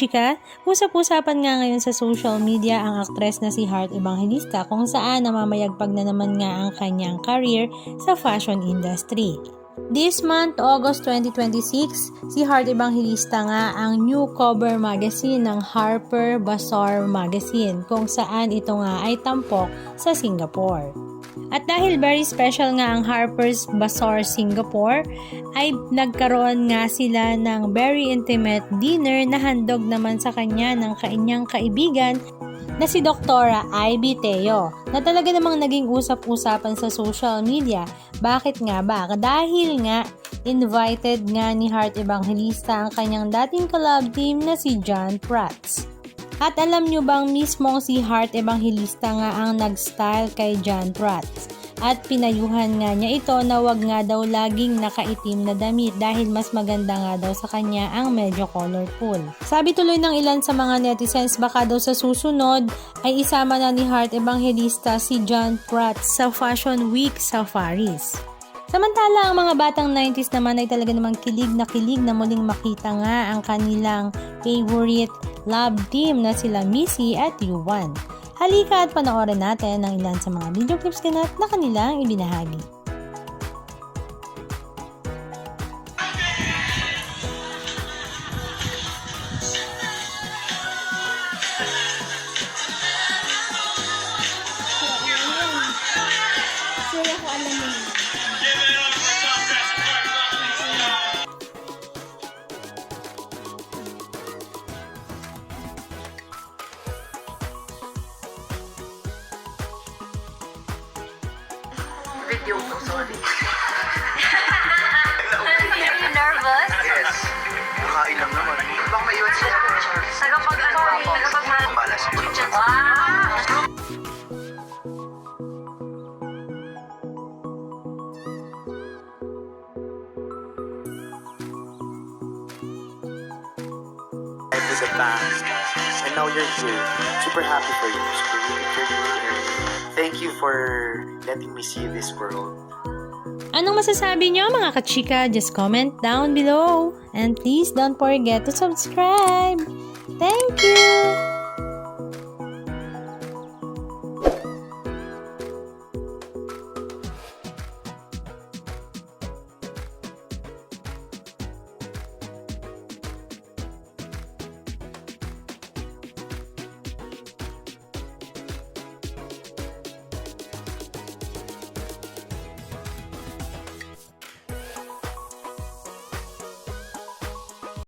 kachika, usap-usapan nga ngayon sa social media ang aktres na si Heart Evangelista kung saan namamayagpag na naman nga ang kanyang career sa fashion industry. This month, August 2026, si Heart Evangelista nga ang new cover magazine ng Harper Bazaar Magazine kung saan ito nga ay tampok sa Singapore. At dahil very special nga ang Harper's Bazaar Singapore, ay nagkaroon nga sila ng very intimate dinner na handog naman sa kanya ng kanyang kaibigan na si Doktora Ivy Teo, na talaga namang naging usap-usapan sa social media. Bakit nga ba? Dahil nga invited nga ni Heart Evangelista ang kanyang dating collab team na si John Prats. At alam nyo bang mismong si Heart Evangelista nga ang nag-style kay John Prats? At pinayuhan nga niya ito na wag nga daw laging nakaitim na damit dahil mas maganda nga daw sa kanya ang medyo colorful. Sabi tuloy ng ilan sa mga netizens, baka daw sa susunod ay isama na ni Heart Evangelista si John Prats sa Fashion Week Safaris. Samantala, ang mga batang 90s naman ay talaga namang kilig na muling makita nga ang kanilang favorite love team na sila Missy at Yuan. Halika at panoorin natin ang ilan sa mga video clips ganap na kanilang ibinahagi. Video ko, sorry. Are you nervous? Yes. Nakain lang naman. Baka maiwan siya. Tagapag-ano? Malas. Wow! To the past. And now you're here. Super happy for you. Thank you for letting me see this world. Anong masasabi nyo mga kachika? Just comment down below. And please don't forget to subscribe. Thank you!